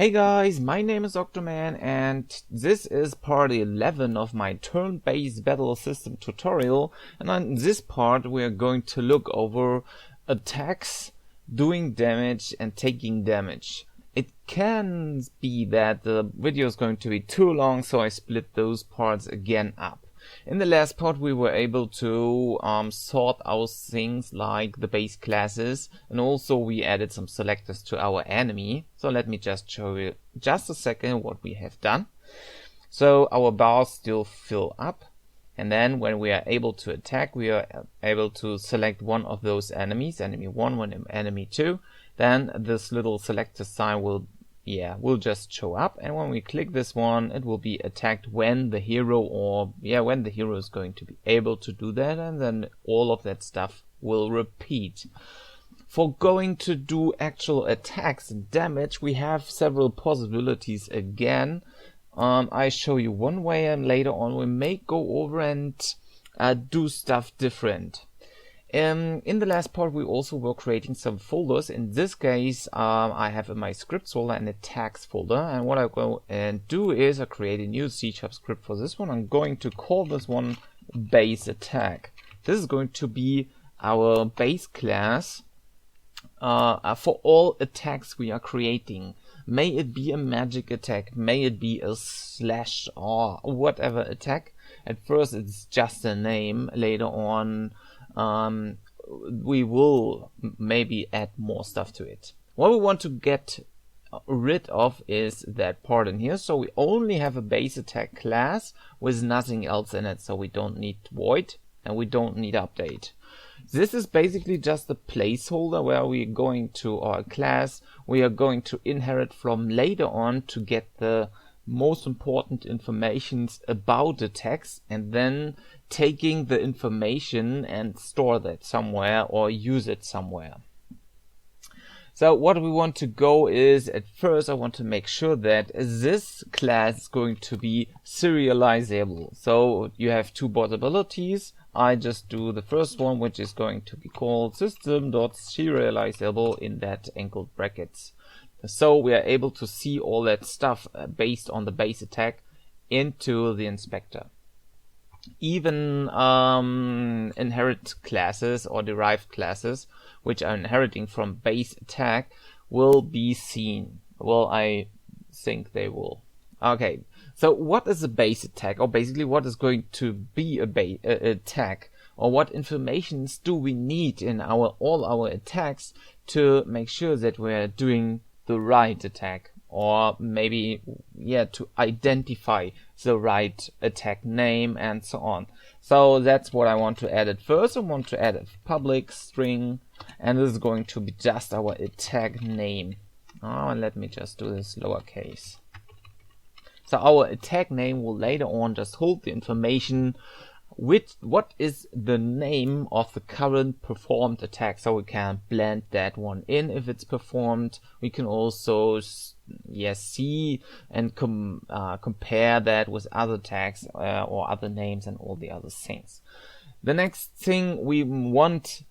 Hey guys, my name is xOctoManx and this is part 11 of my turn-based battle system tutorial, and on this part we are going to look over attacks, doing damage and taking damage. It can be that the video is going to be too long, so I split those parts again up. In the last part we were able to sort out things like the base classes, and also we added some selectors to our enemy. So let me just show you just a second what we have done. So our bars still fill up, and then when we are able to attack, we are able to select one of those enemies, enemy 1, enemy 2. Then this little selector sign will just show up, and when we click this one, it will be attacked when the hero is going to be able to do that, and then all of that stuff will repeat. For going to do actual attacks and damage, we have several possibilities again. I show you one way, and later on we may go over and do stuff different. In the last part we also were creating some folders. In this case I have in my scripts folder an attacks folder, and what I go and do is I create a new C# script for this one. I'm going to call this one base attack. This is going to be our base class for all attacks we are creating. May it be a magic attack, may it be a slash or whatever attack. At first it's just a name, later on we will maybe add more stuff to it. What we want to get rid of is that part in here, so we only have a base attack class with nothing else in it, so we don't need void and we don't need update. This is basically just a placeholder where we're going to our class we are going to inherit from later on to get the most important informations about the text, and then taking the information and store that somewhere or use it somewhere. So what we want to go is, at first I want to make sure that this class is going to be serializable. So you have two possibilities. I just do the first one, which is going to be called system.serializable in that angled brackets. So we are able to see all that stuff based on the base attack into the inspector. Even inherit classes or derived classes which are inheriting from base attack will be seen. Well, I think they will. Okay, so what is a base attack, or basically what is going to be a base attack, or what informations do we need in all our attacks to make sure that we're doing the right attack, or maybe to identify the right attack name and so on. So that's what I want to add at first. I want to add a public string, and this is going to be just our attack name. And let me just do this lowercase. So our attack name will later on just hold the information with what is the name of the current performed attack, so we can blend that one in if it's performed. We can also see and compare that with other tags or other names and all the other things. The next thing we want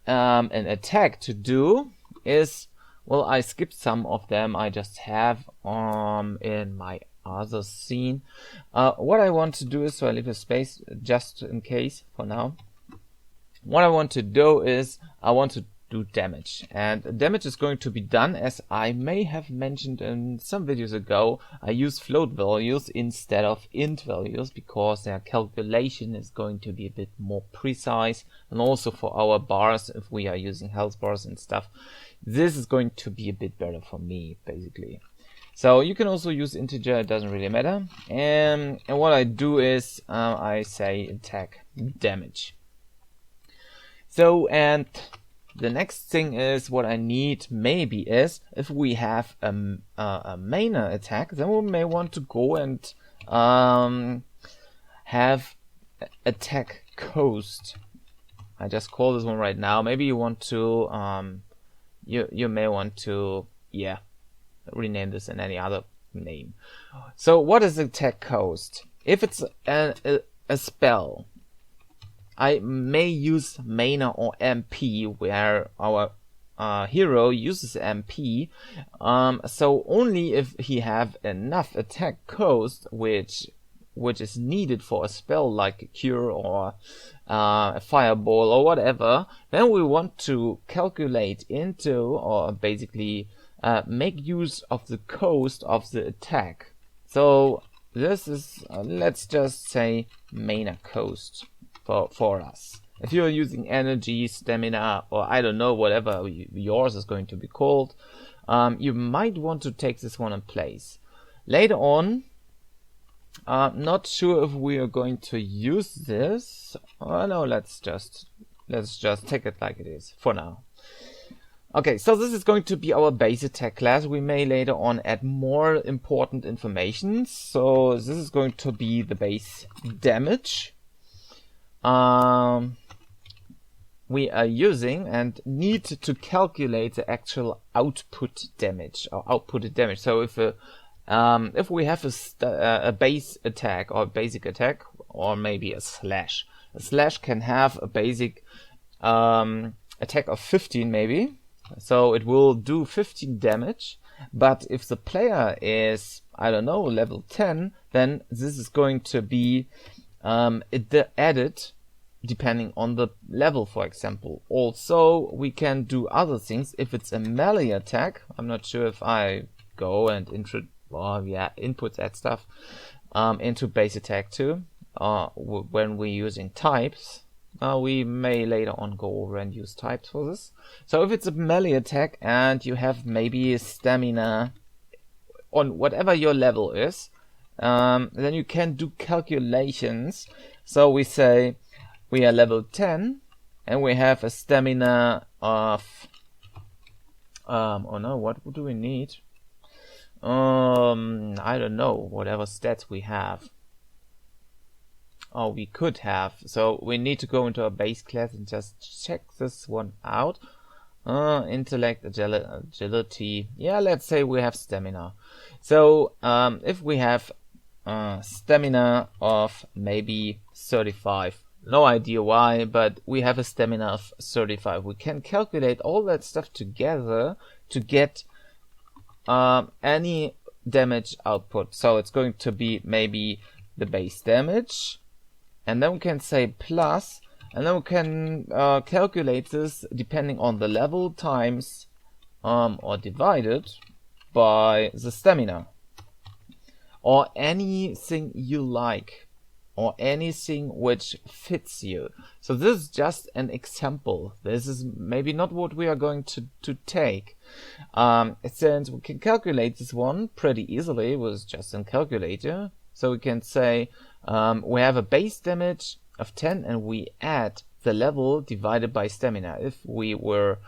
an attack to do is, well, I skipped some of them. I just have in my other scene. What I want to do is, so I leave a space just in case for now. What I want to do is I want to do damage, and damage is going to be done, as I may have mentioned in some videos ago. I use float values instead of int values because their calculation is going to be a bit more precise, and also for our bars, if we are using health bars and stuff, this is going to be a bit better for me basically. So you can also use integer, it doesn't really matter. And what I do is I say attack damage. So, and the next thing is, what I need maybe is, if we have a mainer attack, then we may want to go and have attack cost. I just call this one right now. Maybe you want to you may want to rename this in any other name. So what is attack cost? If it's a spell, I may use mainer or MP, where our hero uses MP, so only if he have enough attack cost, which is needed for a spell like a cure or a fireball or whatever, then we want to calculate into, or basically make use of the cost of the attack. So this is, let's just say, mana cost for us. If you're using energy, stamina, or I don't know, whatever yours is going to be called, you might want to take this one in place. Later on, not sure if we are going to use this. Oh no, let's just take it like it is for now. Okay, so this is going to be our base attack class. We may later on add more important information. So this is going to be the base damage we are using, and need to calculate the actual output damage or outputted damage. So if we have a base attack or basic attack, or maybe a slash can have a basic attack of 15 maybe. So it will do 15 damage, but if the player is, I don't know, level 10, then this is going to be added depending on the level, for example. Also, we can do other things. If it's a melee attack, I'm not sure if I go and input that stuff into base attack too, when we're using types. We may later on go over and use types for this. So if it's a melee attack and you have maybe stamina on whatever your level is, then you can do calculations. So we say we are level 10 and we have a stamina of oh no, what do we need? I don't know, whatever stats we have. Oh, we could have. So we need to go into our base class and just check this one out. Intellect, agility. Yeah, let's say we have stamina. So if we have stamina of maybe 35, no idea why, but we have a stamina of 35. We can calculate all that stuff together to get any damage output. So it's going to be maybe the base damage, and then we can say plus, and then we can calculate this depending on the level times or divided by the stamina, or anything you like, or anything which fits you. So this is just an example. This is maybe not what we are going to take. Since we can calculate this one pretty easily with just a calculator. So we can say we have a base damage of 10 and we add the level divided by stamina. If we were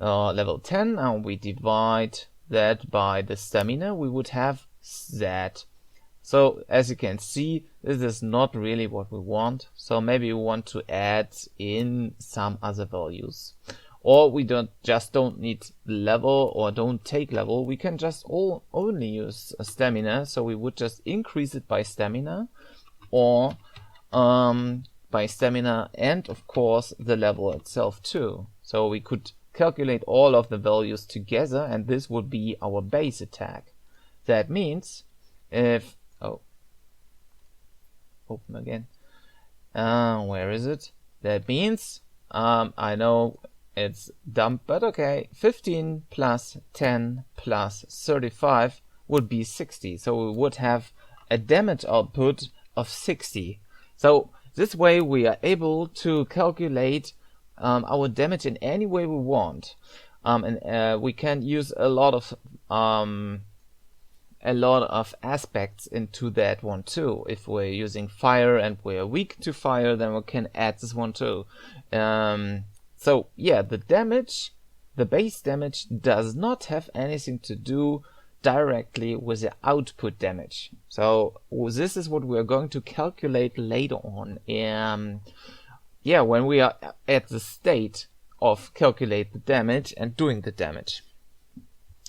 level 10 and we divide that by the stamina, we would have that. So as you can see, this is not really what we want. So maybe we want to add in some other values. Or we don't need level, or don't take level. We can just only use stamina. So we would just increase it by stamina, or by stamina, and of course the level itself too. So we could calculate all of the values together, and this would be our base attack. That means if open again. Where is it? That means I know it's dumb, but okay, 15 plus 10 plus 35 would be 60. So we would have a damage output of 60. So this way we are able to calculate our damage in any way we want. And we can use a lot of aspects into that one too. If we're using fire and we're weak to fire, then we can add this one too. So yeah, the base damage does not have anything to do directly with the output damage. So this is what we're going to calculate later on. When we are at the state of calculate the damage and doing the damage.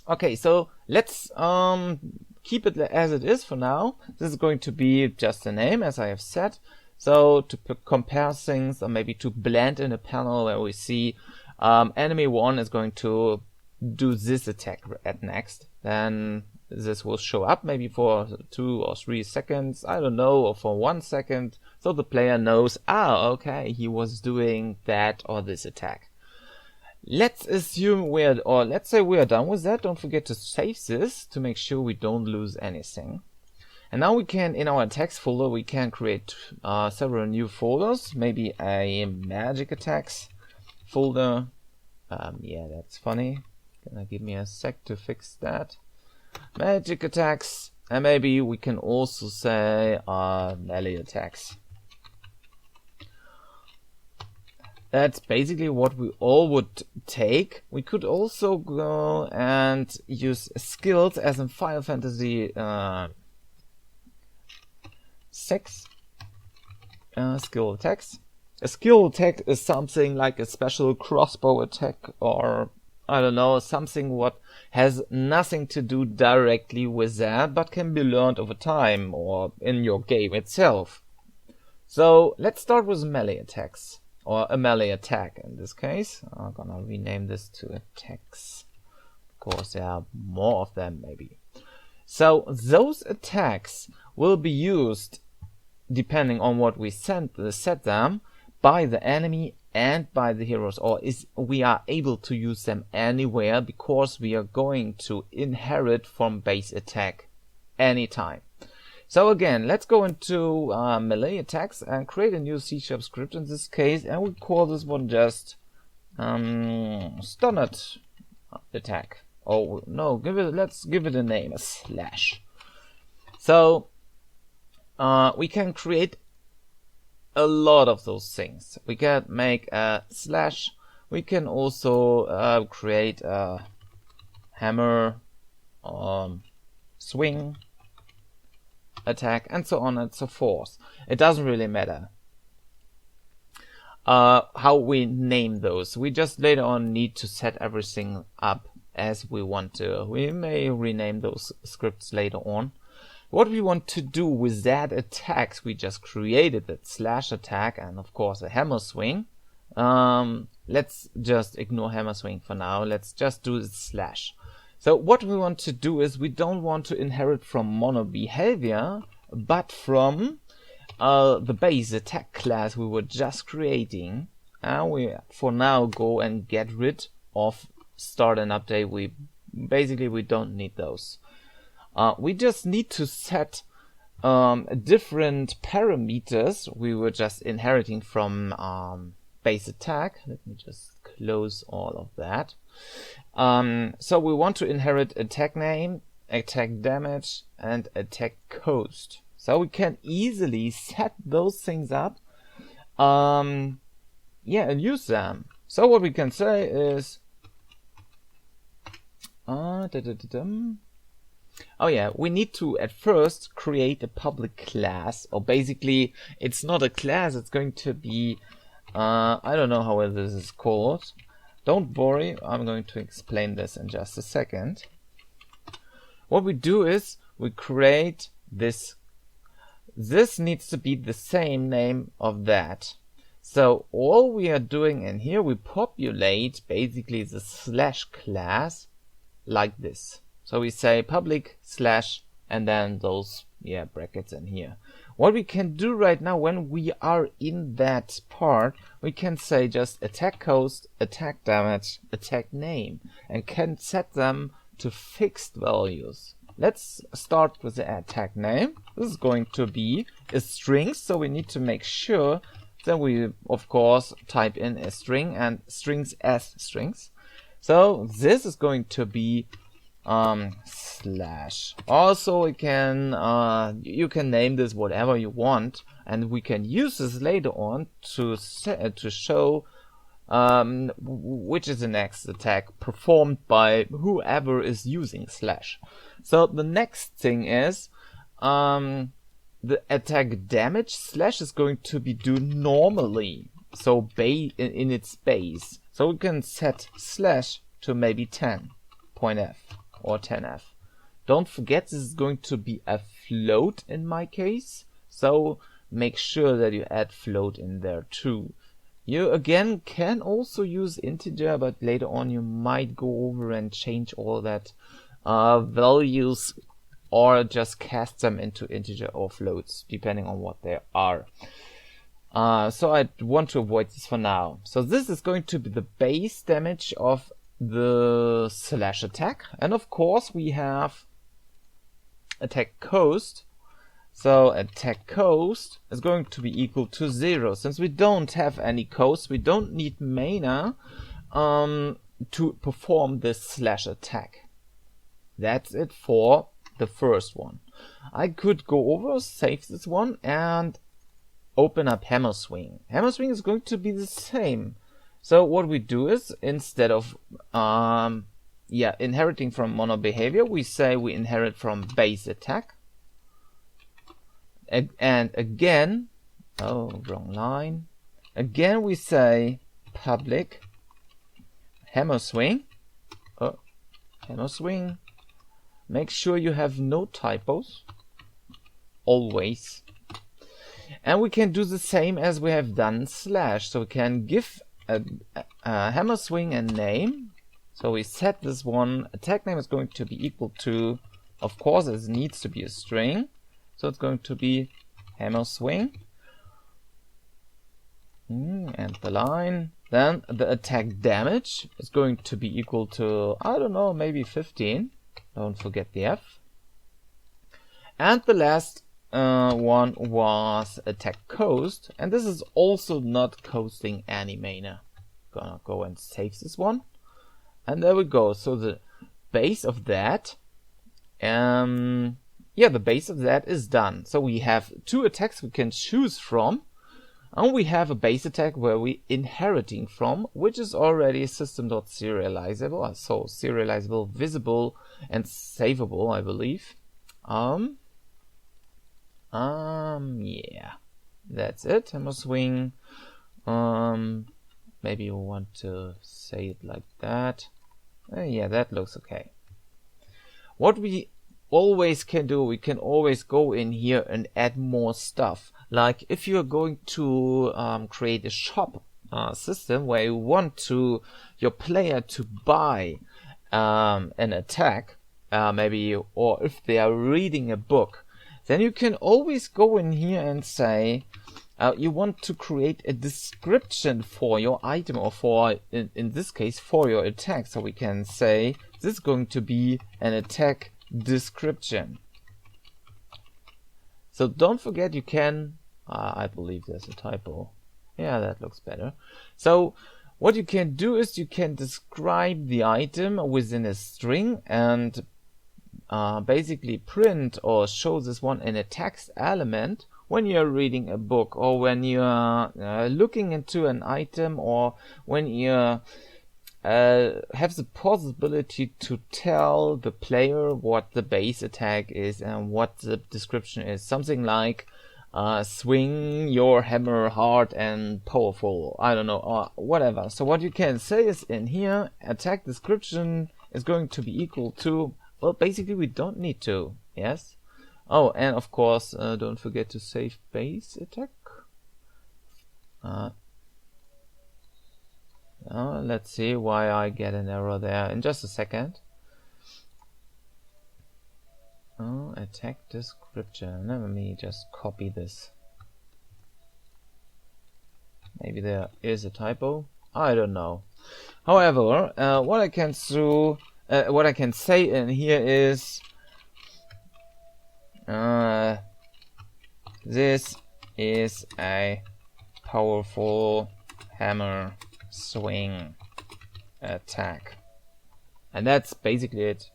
Okay, so let's keep it as it is for now. This is going to be just a name, as I have said. So to compare things, or maybe to blend in a panel where we see enemy 1 is going to do this attack at next, then this will show up maybe for 2 or 3 seconds, I don't know, or for 1 second, so the player knows, okay, he was doing that or this attack. Let's assume let's say we are done with that. Don't forget to save this to make sure we don't lose anything. And now we can, in our attacks folder, we can create several new folders, maybe a magic attacks folder. Yeah, that's funny. Can I give me a sec to fix that? Magic attacks, and maybe we can also say melee attacks. That's basically what we all would take. We could also go and use skills as in Final Fantasy 6 skill attacks. A skill attack is something like a special crossbow attack, or I don't know, something what has nothing to do directly with that, but can be learned over time or in your game itself. So let's start with melee attacks, or a melee attack in this case. I'm gonna rename this to attacks, because there are more of them maybe. So those attacks will be used, depending on what we set them, by the enemy and by the heroes, or we are able to use them anywhere, because we are going to inherit from base attack anytime. So again, let's go into melee attacks and create a new C# script in this case, and we call this one just stunned attack. Oh no, let's give it a name, a slash. So we can create a lot of those things. We can make a slash. We can also create a hammer, swing attack, and so on and so forth. It doesn't really matter how we name those. We just later on need to set everything up as we want to. We may rename those scripts later on. What we want to do with that attacks we just created, that slash attack and of course a hammer swing. Let's just ignore hammer swing for now. Let's just do the slash. So what we want to do is we don't want to inherit from mono behavior, but from the base attack class we were just creating. And we for now go and get rid of start and update. We don't need those. We just need to set different parameters we were just inheriting from base attack. Let me just close all of that. So we want to inherit attack name, attack damage, and attack cost. So we can easily set those things up, and use them. So what we can say is, we need to at first create a public class, or basically it's not a class, it's going to be, I don't know how this is called. Don't worry, I'm going to explain this in just a second. What we do is we create this. This needs to be the same name of that. So all we are doing in here, we populate basically the slash class like this. So we say public slash and then those brackets in here. What we can do right now when we are in that part, we can say just attack cost, attack damage, attack name, and can set them to fixed values. Let's start with the attack name. This is going to be a string, so we need to make sure that we of course type in a string and strings as strings. So this is going to be slash. Also we can you can name this whatever you want, and we can use this later on to show which is the next attack performed by whoever is using slash. So the next thing is the attack damage slash is going to be done normally, so in its base. So we can set slash to maybe 10.f or 10f. Don't forget this is going to be a float in my case, so make sure that you add float in there too. You again can also use integer, but later on you might go over and change all that values, or just cast them into integer or floats, depending on what they are. So I want to avoid this for now. So this is going to be the base damage of the slash attack. And of course we have attack cost. So attack cost is going to be equal to 0. Since we don't have any cost, we don't need mana to perform this slash attack. That's it for the first one. I could go over, save this one, and open up Hammer Swing. Hammer Swing is going to be the same. So what we do is, instead of inheriting from mono behavior, we say we inherit from base attack. And again, wrong line. Again we say public Hammer Swing. Hammer Swing. Make sure you have no typos. Always. And we can do the same as we have done slash. So we can give a Hammer Swing a name. So we set this one. Attack name is going to be equal to, of course, it needs to be a string. So it's going to be Hammer Swing. And the line. Then the attack damage is going to be equal to, I don't know, maybe 15. Don't forget the F. And the last one was attack cost. And this is also not costing any mana. Gonna go and save this one. And there we go. So the base of that, the base of that is done. So we have two attacks we can choose from. And we have a base attack where we're inheriting from, which is already system.serializable, so serializable, visible, and savable, I believe. Yeah, that's it. Hammer Swing. Maybe you want to say it like that. Yeah, that looks okay. What we always can do, we can always go in here and add more stuff. Like if you're going to create a shop system where you want your player to buy an attack, maybe, or if they are reading a book, then you can always go in here and say you want to create a description for your item, or for, in this case, for your attack. So we can say this is going to be an attack description. So don't forget, you can, I believe there's a typo. Yeah, that looks better. So what you can do is you can describe the item within a string and basically print or show this one in a text element when you're reading a book, or when you're looking into an item, or when you have the possibility to tell the player what the base attack is and what the description is. Something like swing your hammer hard and powerful, I don't know, or whatever. So what you can say is, in here, attack description is going to be equal to, well, basically we don't need to, yes? Oh, and of course, don't forget to save base attack. Let's see why I get an error there in just a second. Attack description. Let me just copy this. Maybe there is a typo. I don't know. However, what I can say in here is this is a powerful hammer swing attack, and that's basically it.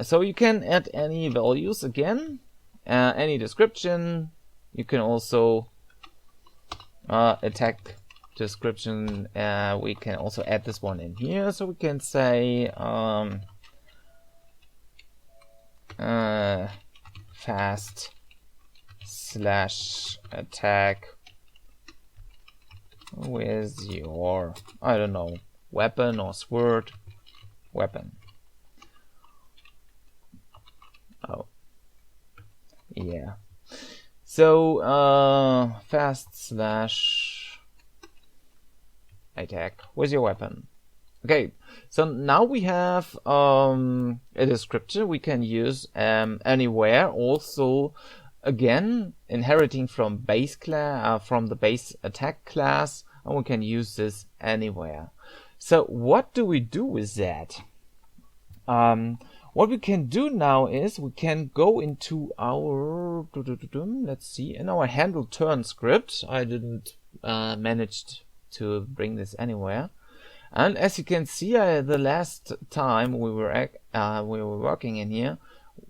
So you can add any values again, any description. You can also attack description. We can also add this one in here, so we can say fast slash attack with your, I don't know, weapon or sword weapon. Oh, yeah. So fast slash attack with your weapon. Okay, so now we have a description we can use anywhere. Also, again, inheriting from base class, from the base attack class, and we can use this anywhere. So what do we do with that? What we can do now is we can go into our, let's see, in our handle turn script. I didn't manage to bring this anywhere. And as you can see, the last time we were working in here,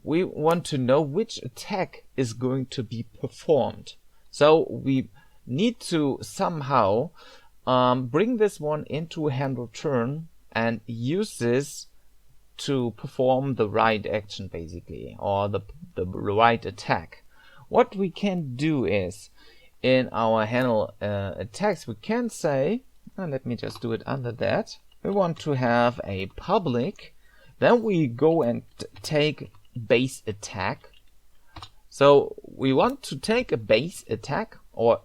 we want to know which attack is going to be performed. So we need to somehow bring this one into handle turn and use this to perform the right action, basically, or the right attack. What we can do is, in our handle attacks, we can say, let me just do it under that. We want to have a public. Then we go and take base attack. So we want to take a base attack, or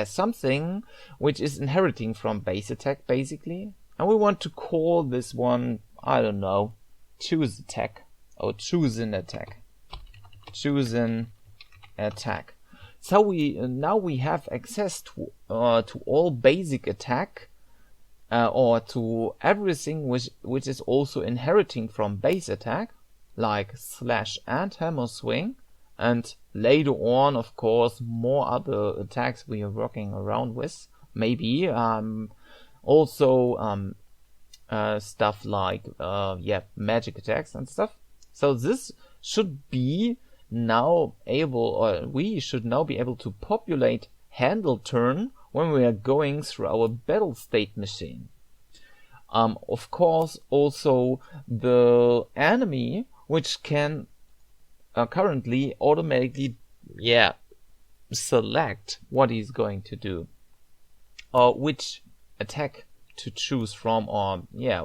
something which is inheriting from base attack, basically. And we want to call this one, I don't know, choose attack or chosen attack. Chosen attack. So now we have access to all basic attack or to everything which is also inheriting from base attack, like slash and hammer swing, and later on, of course, more other attacks we are working around with. Maybe also stuff like magic attacks and stuff. So this should be now able, or we should now be able to populate handle turn when we are going through our battle state machine. Of course, also the enemy, which can currently automatically select what he's going to do, or which attack to choose from, or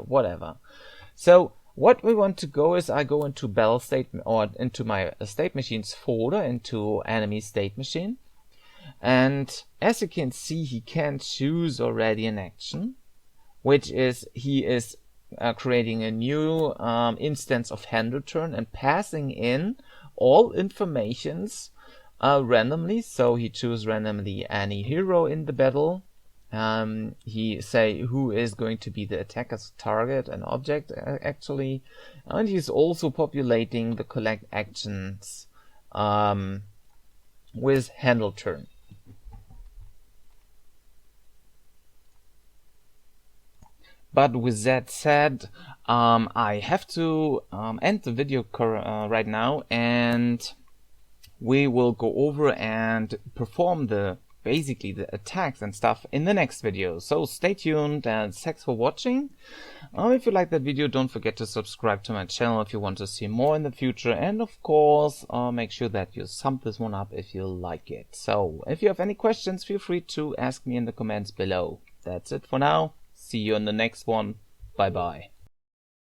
whatever. So what we want to go is I go into battle state, or into my state machines folder, into enemy state machine, and as you can see, he can choose already an action, which is he is creating a new instance of handle turn and passing in all informations randomly. So he chooses randomly any hero in the battle. He say who is going to be the attacker's target and object actually, and he's also populating the collect actions with handle turn. But with that said, I have to end the video right now, and we will go over and perform basically the attacks and stuff in the next video. So stay tuned and thanks for watching. If you like that video, don't forget to subscribe to my channel if you want to see more in the future, and of course make sure that you sum this one up if you like it. So if you have any questions, feel free to ask me in the comments below. That's it for now. See you in the next one. Bye bye.